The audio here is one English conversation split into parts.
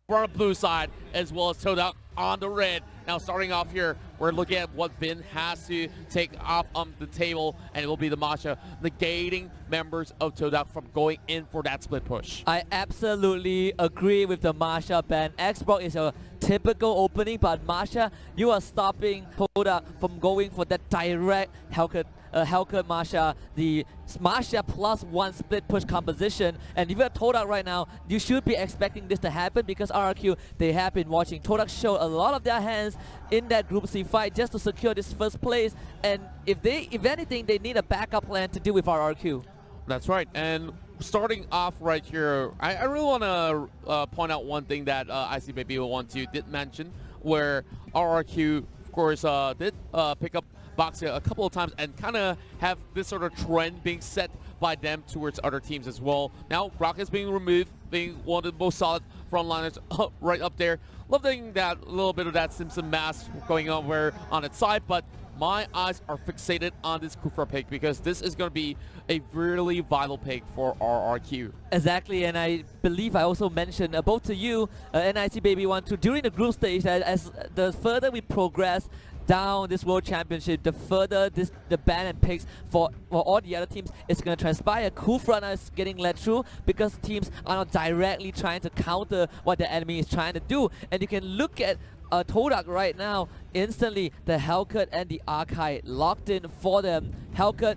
on the blue side, as well as Todak on the red. Now starting off here, we're looking at what Vin has to take off on the table, and it will be the Masha negating members of Todak from going in for that split push. I absolutely agree with the Masha ban. Xbox is a typical opening, but Masha, you are stopping Todak from going for that direct Hellcat Masha, the Masha +1 split push composition. And if you're Todak right now, you should be expecting this to happen because RRQ, they have been watching Todak show a lot of their hands in that Group C fight just to secure this first place. And if anything, they need a backup plan to deal with RRQ. That's right. And starting off right here, I really want to point out one thing that IC Baby 1-2 did mention, where RRQ, of course, did pick up Boxia a couple of times and kind of have this sort of trend being set by them towards other teams as well. Now, Brock is being removed, being one of the most solid frontliners right up there. Loving that little bit of that Simpson mask going on its side, but my eyes are fixated on this Kufra pick because this is going to be a really vital pick for RRQ. Exactly, and I believe I also mentioned both to you, NIC Baby 1-2, during the group stage, that as the further we progress down this World Championship, the further the ban and picks for all the other teams is going to transpire. Kufra is getting led through because teams are not directly trying to counter what the enemy is trying to do. And you can look at Todak right now, instantly the Hellcat and the Archive locked in for them. Hellcat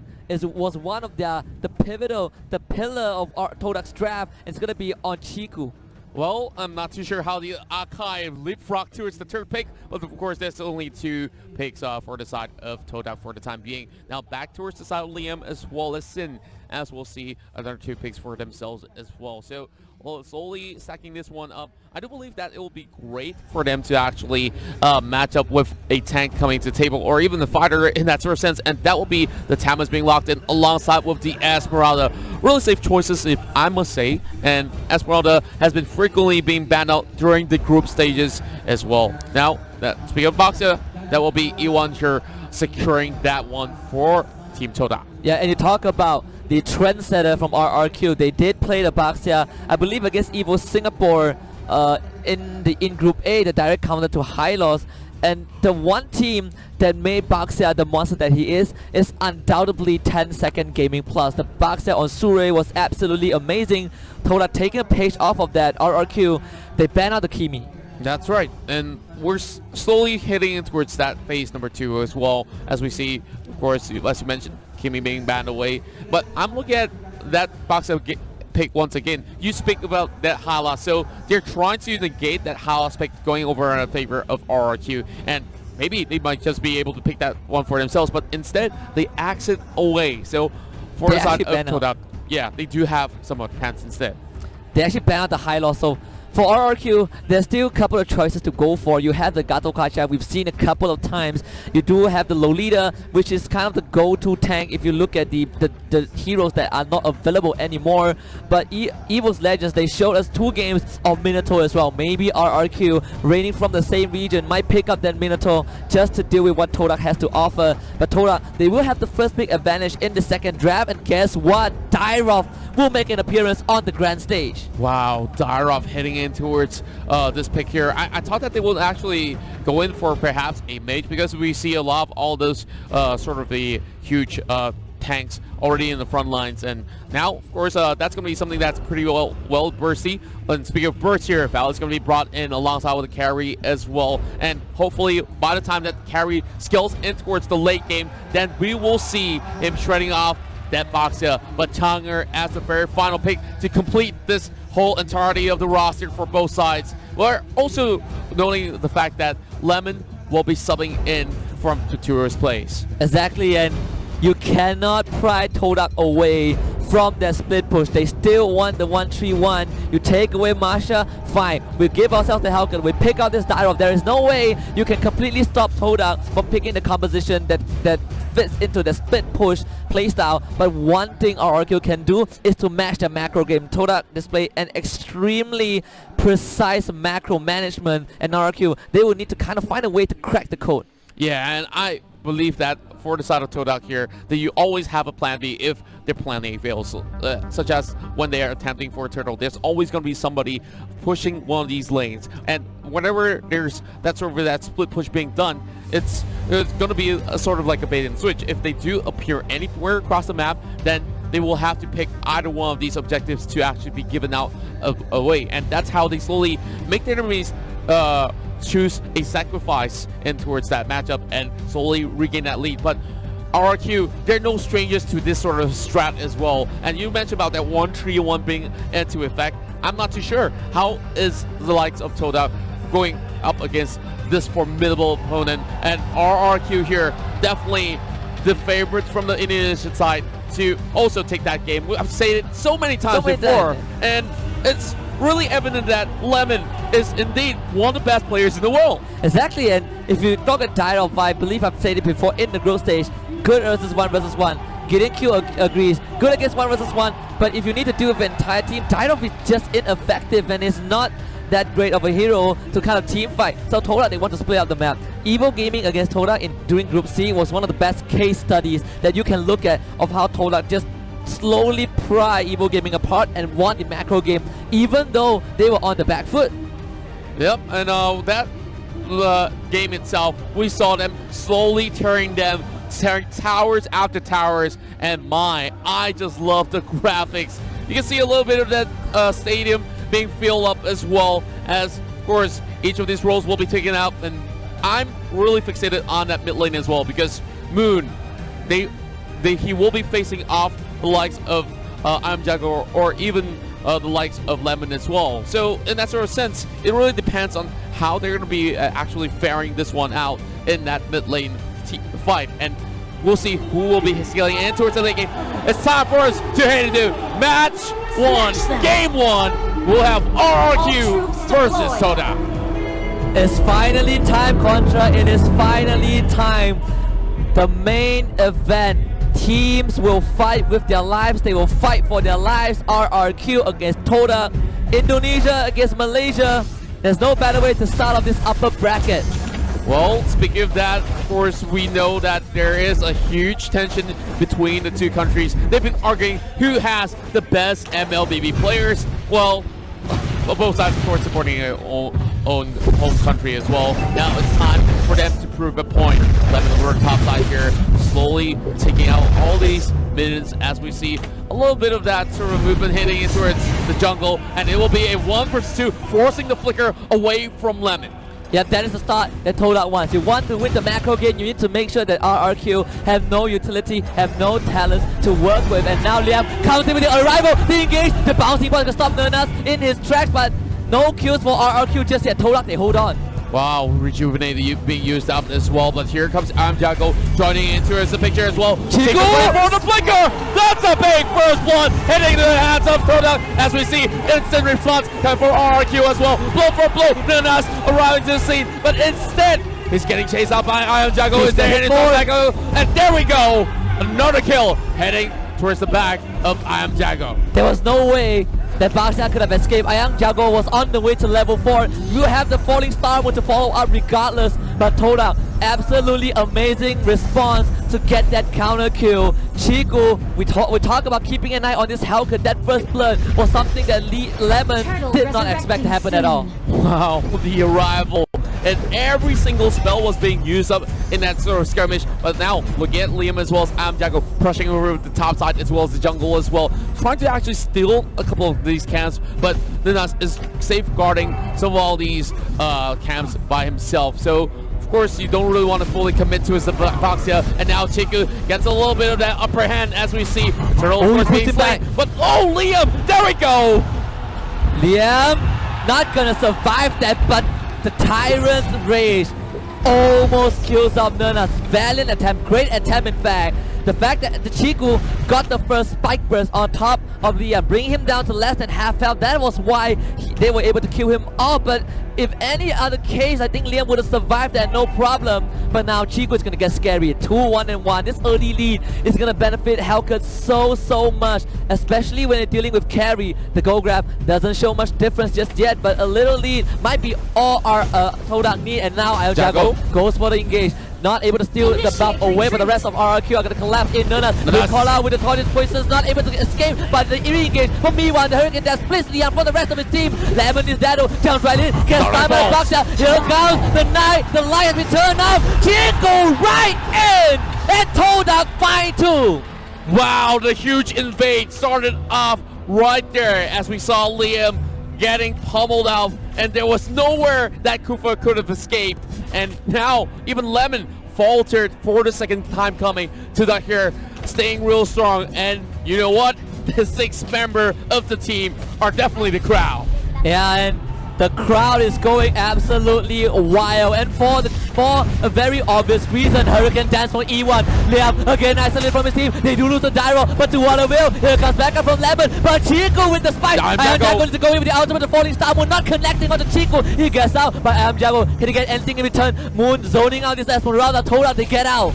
was one of the pillar of Todak's draft. It's going to be on Chiku. Well, I'm not too sure how the Archive leapfrog towards the third pick, but of course there's only 2 picks for the side of Todak for the time being. Now back towards the side of Liam as well as Sin, as we'll see another 2 picks for themselves as well. So slowly stacking this one up. I do believe that it will be great for them to actually match up with a tank coming to the table, or even the fighter in that sort of sense, and that will be the Tamas being locked in alongside with the Esmeralda. Really safe choices, if I must say, and Esmeralda has been frequently being banned out during the group stages as well. Now, speaking of Boxer, that will be Iwan here securing that one for Team Todak. Yeah, and you talk about the trendsetter from RRQ. They did play the Baxia, I believe, against EVOS Singapore in Group A, the direct counter to Hylos. And the one team that made Baxia the monster that he is undoubtedly 10-second gaming plus. The Baxia on Sure was absolutely amazing. Todak taking a page off of that. RRQ, they banned out the Kimi. That's right, and we're slowly heading towards that phase number 2 as well, as we see, of course, as you mentioned, Kimi being banned away. But I'm looking at that Boxer pick once again. You speak about that Hala, so they're trying to negate that Hala pick going over in favor of RRQ, and maybe they might just be able to pick that one for themselves, but instead they axe it away. So for the side of Todak, yeah, they do have some pants instead. They actually banned out the Hylos, so for RRQ, there's still a couple of choices to go for. You have the Gato Kacha, we've seen a couple of times. You do have the Lolita, which is kind of the go-to tank if you look at the heroes that are not available anymore. But EVOS Legends, they showed us 2 games of Minotaur as well. Maybe RRQ, reigning from the same region, might pick up that Minotaur just to deal with what Todak has to offer. But Todak, they will have the first pick advantage in the second draft, and guess what? Dyrov will make an appearance on the grand stage. Wow, Dyrov heading in towards this pick here. I thought that they would actually go in for perhaps a mage, because we see a lot of all those sort of the huge tanks already in the front lines, and now of course that's going to be something that's pretty well bursty. And speaking of burst here, Val is going to be brought in alongside with the carry as well, and hopefully by the time that carry scales in towards the late game, then we will see him shredding off that Boxia. But Tanger as the very final pick to complete this whole entirety of the roster for both sides. We're also noting the fact that Lemon will be subbing in from Tutura's place. Exactly, and you cannot pry Todak away from that split push. They still want the 1-3-1. You take away Masha, fine. We give ourselves the Hellcat. We pick out this Dyrov. There is no way you can completely stop Todak from picking the composition that fits into the split push playstyle. But one thing RRQ can do is to match the macro game. Todak displayed an extremely precise macro management, and RRQ, they will need to kind of find a way to crack the code. Yeah, and believe that for the side of Todak here, that you always have a plan B if their plan A fails, such as when they are attempting for a turtle. There's always going to be somebody pushing one of these lanes, and whenever there's that sort of that split push being done, it's going to be a sort of like a bait and switch. If they do appear anywhere across the map, then they will have to pick either one of these objectives to actually be given out away, and that's how they slowly make their enemies choose a sacrifice in towards that matchup and slowly regain that lead. But RRQ, they're no strangers to this sort of strat as well. And you mentioned about that 1-3-1 being into effect. I'm not too sure how is the likes of Todak going up against this formidable opponent, and RRQ here definitely the favorites from the Indonesian side to also take that game. I've said it so many times before, and it's really evident that Lemon is indeed one of the best players in the world. Exactly, and if you talk about Dial, I believe I've said it before in the group stage, good versus 1. Gideon Q agrees, good against 1 but if you need to deal with the entire team, Dial is just ineffective and is not that great of a hero to kind of team fight. So Todak, they want to split up the map. Evo Gaming against Todak during Group C was one of the best case studies that you can look at of how Todak just slowly pry Evo Gaming apart and won the macro game, even though they were on the back foot. Yep, and that game itself, we saw them slowly tearing towers after towers, and I just love the graphics. You can see a little bit of that stadium being filled up as well, as of course each of these roles will be taken out, and I'm really fixated on that mid lane as well, because Moon, he will be facing off the likes of Jago or even the likes of Lemon as well. So in that sort of sense, it really depends on how they're going to be actually faring this one out in that mid lane fight, and we'll see who will be scaling in towards the late game. It's time for us to head into match 1, game 1. We'll have RRQ versus Todak. It's finally time, Contra. It is finally time. The main event. Teams will fight with their lives. They will fight for their lives. RRQ against Todak. Indonesia against Malaysia. There's no better way to start off this upper bracket. Well, speaking of that, of course, we know that there is a huge tension between the two countries. They've been arguing who has the best MLBB players. Well, both sides, of course, supporting their own home country as well. Now it's time for them to prove a point. Lemon over top side here, slowly taking out all these minions as we see a little bit of that sort of movement hitting into the jungle, and it will be a 1 versus 2, forcing the flicker away from Lemon. Yeah, that is the start that Todak wants. You want to win the macro game, you need to make sure that RRQ have no utility, have no talents to work with. And now Liam comes in with the arrival, they engage, the bouncing ball can stop Nernas in his tracks, but no kills for RRQ just yet. Todak, they hold on. Wow, Rejuvenate being used up as well, but here comes Jago joining into the picture as well. Taking away for the flicker! That's a big first blood hitting the hands of Todak as we see instant response coming for RRQ as well. Blow for blow, Nanas arriving to the scene, but instead he's getting chased out by Jago. Is there Jago? And there we go! Another kill heading towards the back of Jago. There was no way that Baksha could have escaped. Jago was on the way to level 4. You have the falling star to follow up regardless, but Todak, absolutely amazing response to get that counter kill. Chico, we talk about keeping an eye on this Hellcat. That first blood was something that Lemon did not expect to happen at all. Wow, the arrival. And every single spell was being used up in that sort of skirmish. But now, look at Liam as well as Jago pushing over the top side as well as the jungle as well. Trying to actually steal a couple of these camps, but Nanas is safeguarding some of all these camps by himself. So, of course, you don't really want to fully commit to his Boxia. And now Chiku gets a little bit of that upper hand as we see Turtle, of course, being slain. But, oh, Liam, there we go! Liam, not gonna survive that, but the Tyrant's Rage almost kills off Nernas. Valiant attempt, great attempt in fact. The fact that the Chiku got the first spike burst on top of Liam, bringing him down to less than half health, that was why they were able to kill him off. But if any other case, I think Liam would have survived that, no problem. But now Chiku is going to get scary. 2-1-1. This early lead is going to benefit Hellcat so much, especially when they're dealing with carry. The gold grab doesn't show much difference just yet, but a little lead might be all our Todak need. And now Jago goes for the engage. not able to steal the buff away, but the rest of RRQ are going to collapse in. Nurnas will call out with the torches poisons, not able to escape, but the re-engage from Meanwhile, the Hurricane Dash splits Liam for the rest of his team. Lemon is Dado, jumps right in, gets stunned by the Boxer. Here comes the Knight, the Lion return up, Chico right in, and Todak find 2. Wow, the huge invade started off right there as we saw Liam getting pummeled out, and there was nowhere that Kufa could have escaped. And now even Lemon faltered for the second time coming. Todak here staying real strong, and you know what? The 6th member of the team are definitely the crowd. Yeah, and the crowd is going absolutely wild, and for a very obvious reason, Hurricane Dance for E1. Liam again isolated from his team. They do lose the Gyro, but to what avail? Here comes back up from Lemon, but Chico with the spike. Jago to go in with the ultimate, the falling star moon not connecting onto Chico. He gets out, but Jago can he get anything in return? Moon zoning out this Esmeralda. Todak they get out.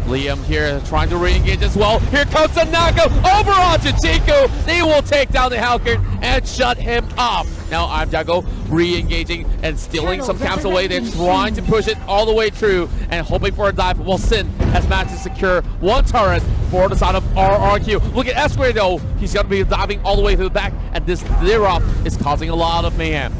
Liam here trying to re-engage as well. Here comes a knockout over onto Chico. They will take down the Halkert and shut him up. Now I'm Jago re-engaging and stealing some camps away. They're trying to push it all the way through and hoping for a dive. Well, Sin has managed to secure one turret for the side of RRQ. Look at S-Square though. He's going to be diving all the way to the back, and this clear-off is causing a lot of mayhem.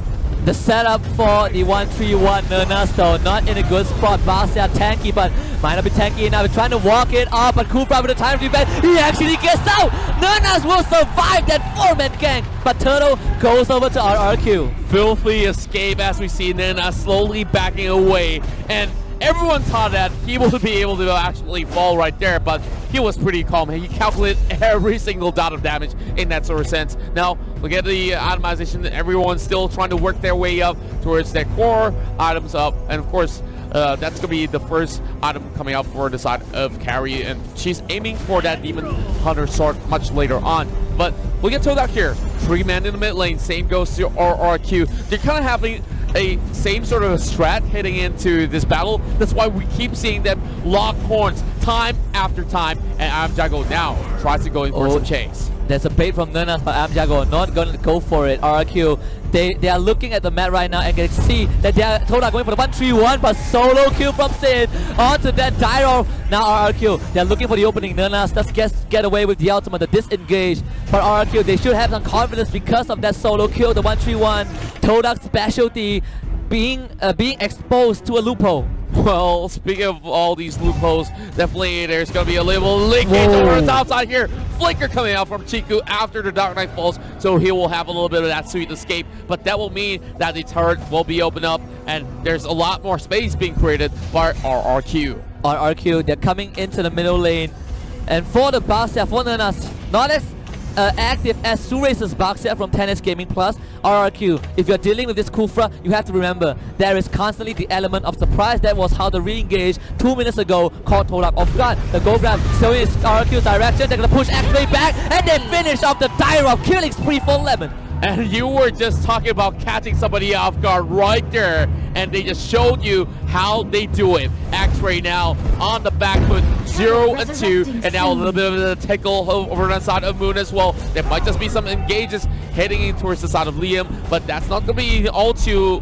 The setup for the 1-3-1 Nurnas though, not in a good spot. Basia tanky, but might not be tanky enough. Trying to walk it up, but Kufra with the time defense, he actually gets out! Nurnas will survive that 4-man gang, but Turtle goes over to RRQ. Filthy escape as we see Nurnas slowly backing away, and everyone thought that he would be able to actually fall right there, but he was pretty calm. He calculated every single dot of damage in that sort of sense. Now, look at the itemization. Everyone's still trying to work their way up towards their core items up. And of course, that's going to be the first item coming out for the side of Carrie. And she's aiming for that Demon Hunter sword much later on. But look at Todak here. 3-man in the mid lane. Same goes to RRQ. They're kind of having a same sort of strat heading into this battle. That's why we keep seeing them lock horns time after time, and Jago now tries to go in for some chase. There's a bait from Nurnas, but Jago not going to go for it. RRQ, they are looking at the map right now and can see that they are Todak going for the 1-3-1, but solo kill from Sin onto that Gyro. Now RRQ, they're looking for the opening. Nurnas does get away with the ultimate, the disengage, but RRQ, they should have some confidence because of that solo kill, the 1-3-1. Todak's specialty being exposed to a loophole. Well, speaking of all these loopholes, definitely there's going to be a little leakage over the top side here. Flicker coming out from Chiku after the Dark Knight falls, so he will have a little bit of that sweet escape, but that will mean that the turret will be opened up, and there's a lot more space being created by RRQ. RRQ, they're coming into the middle lane, and for the Basia, for Nurnas, not as active as Surace's Baxia from 10S Gaming Plus. RRQ, if you're dealing with this Kufra, you have to remember there is constantly the element of surprise. That was how the re-engage 2 minutes ago caught Todak off guard. The go grab still is RRQ's direction. They're gonna push X-Ray back and then finish off the Tyro killing spree for Lemon. And you were just talking about catching somebody off guard right there, and they just showed you how they do it. X-Ray now on the back foot, 0 and 2, and now a little bit of a tickle over the side of Moon as well. There might just be some engages heading in towards the side of Liam, but that's not going to be all too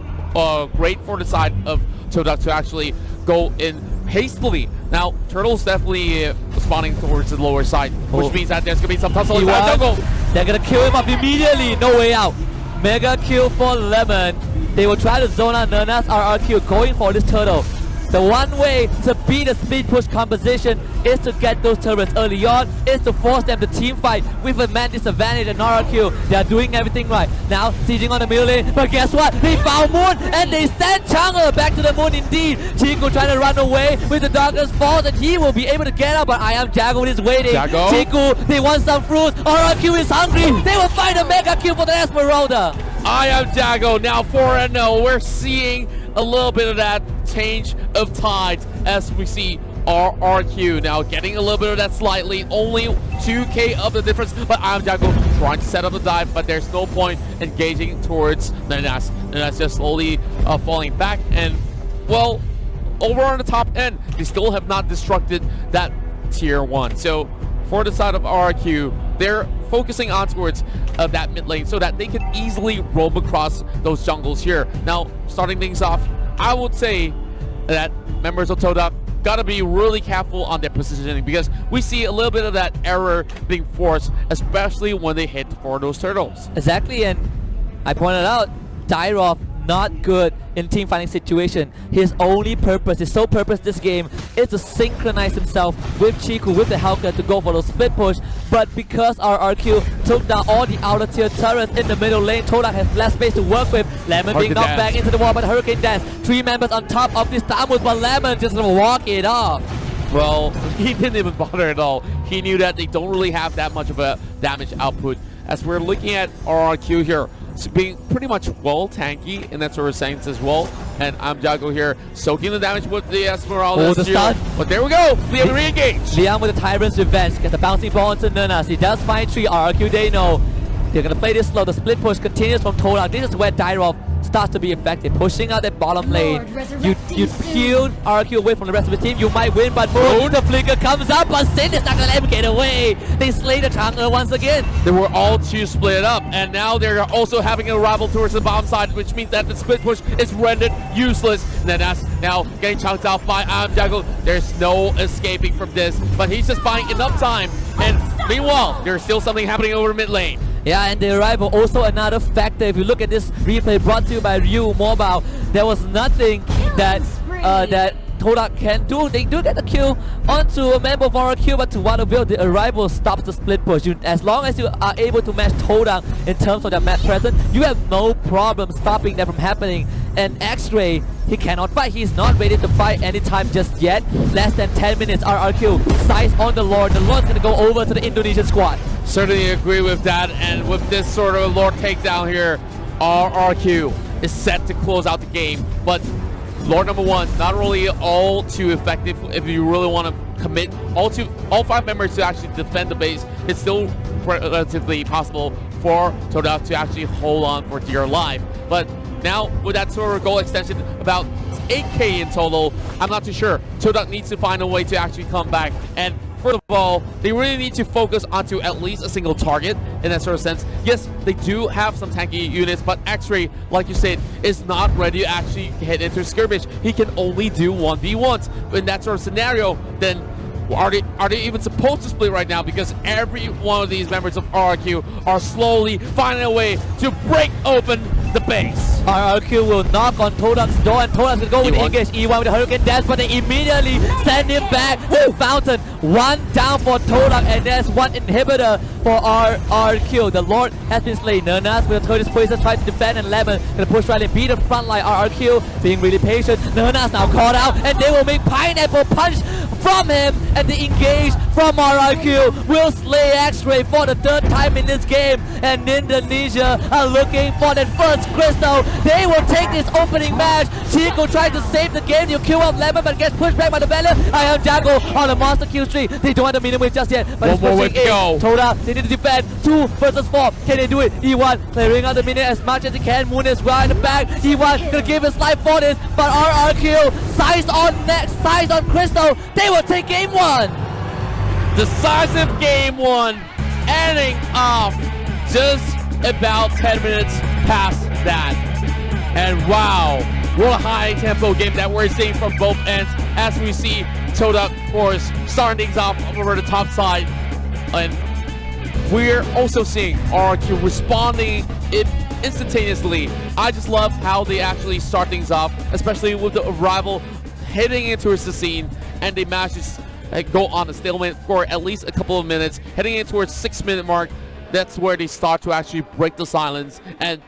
great for the side of Todak to actually go in hastily. Now, Turtle's definitely spawning towards the lower side, which means that there's going to be some tussle in that jungle. They're going to kill him off immediately. No way out. Mega kill for Lemon. They will try to zone out Nurnas. RRQ going for this Turtle. The one way to beat the speed push composition is to get those turrets early on, is to force them to team fight with a man disadvantage. And RRQ, they are doing everything right. Now, sieging on the middle lane, but guess what? They found Moon and they send Chang'e back to the Moon indeed. Chico trying to run away with the Darkness Falls, and he will be able to get out, but I am Jago is waiting. Chico, they want some fruits. RRQ is hungry. They will find a mega kill for the Esmeralda. I am Jago, now 4-0. We're seeing a little bit of that change of tides as we see RRQ now getting a little bit of that slightly, only 2k of the difference, but I'm Jago trying to set up the dive, but there's no point engaging towards Nurnas. Nurnas just slowly falling back, and well, over on the top end, they still have not destructed that tier 1. So for the side of RRQ, they're focusing on towards that mid lane so that they can easily roam across those jungles here. Now, starting things off, I would say that members of Todak, gotta be really careful on their positioning, because we see a little bit of that error being forced, especially when they hit for those turtles. Exactly, and I pointed out, Dyrov not good in team fighting situation. His only purpose, his sole purpose this game is to synchronize himself with Chiku, with the Hellcat to go for those split push. But because our RQ took down all the outer tier turrets in the middle lane, Todak has less space to work with. Lemon being knocked back into the wall by the Hurricane Dance. 3 members on top of this Tamus, but Lemon just gonna walk it off. Well, he didn't even bother at all. He knew that they don't really have that much of a damage output. As we're looking at RRQ here, it's being pretty much well tanky in that sort of sense as well. And Jago here soaking the damage with the Esmeralda. Oh, the stun. But there we go. Liam re-engage. Liam with the Tyrant's Revenge gets the bouncing ball into Nurnas. He does find 3 RRQ. They know they're going to play this slow. The split push continues from Todak. This is where Dyrov starts to be effective, pushing out that bottom lane. You peel RQ away from the rest of the team, you might win, but Moon, the flicker comes up, but Sin is not going to let him get away. They slay the Chang'e once again. They were all 2 split up, and now they're also having a rival towards the bottom side, which means that the split push is rendered useless. And then that's now getting chunked out by Jago. There's no escaping from this, but he's just buying enough time. And meanwhile, there's still something happening over mid lane. Yeah, and the arrival also another factor. If you look at this replay brought to you by Ryu Mobile, there was nothing that that Todak can do. They do get the kill onto a member of RQ, but to Waterville, the arrival stops the split push. As long as you are able to match Todak in terms of their map presence, you have no problem stopping that from happening. And X-Ray, he cannot fight. He's not ready to fight anytime just yet. Less than 10 minutes, RRQ. Size on the Lord. The Lord's going to go over to the Indonesian squad. Certainly agree with that. And with this sort of Lord takedown here, RRQ is set to close out the game. But Lord number 1, not really all too effective if you really want to commit all 5 members to actually defend the base. It's still relatively possible for Todak to actually hold on for dear life. But now with that sort of goal extension, about 8k in total, I'm not too sure. Todak needs to find a way to actually come back. And first of all, they really need to focus onto at least a single target in that sort of sense. Yes, they do have some tanky units, but X-Ray, like you said, is not ready to actually head into skirmish. He can only do 1v1s. In that sort of scenario, then are they even supposed to split right now? Because every one of these members of RRQ are slowly finding a way to break open the base. RRQ will knock on Todak's door, and Todak's gonna go with engage E1 with the Hurricane Dash, but they immediately send him back to Fountain. 1 down for Todak, and there's 1 inhibitor for RRQ. The Lord has been slain. Nurnas with the Curtis Poison tries to defend, and Lemon gonna push right and beat the front line. RRQ being really patient. Nurnas now caught out, and they will make Pineapple Punch from him, and the engage from RRQ will slay X-Ray for the 3rd time in this game. And Indonesia are looking for that first crystal. They will take this opening match. Chico tries to save the game. You kill off Lemon, but gets pushed back by the Valiant. Jago on a monster kill streak. They don't have the minimum just yet, but it's pushing in. Toda, they need to defend 2 versus 4. Can they do it? E1 clearing out the minute as much as he can. Moon is right in the back. E1 gonna give his life for this, but RRQ size on next, size on Crystal. They will take game 1. Decisive game 1, ending off just about 10 minutes past that. And wow, what a high tempo game that we're seeing from both ends, as we see Todak, of course, starting things off over the top side. And we're also seeing RRQ responding instantaneously. I just love how they actually start things off, especially with the arrival hitting into the scene, and they manage to go on a stalemate for at least a couple of minutes, heading in towards 6-minute mark. That's where they start to actually break the silence, and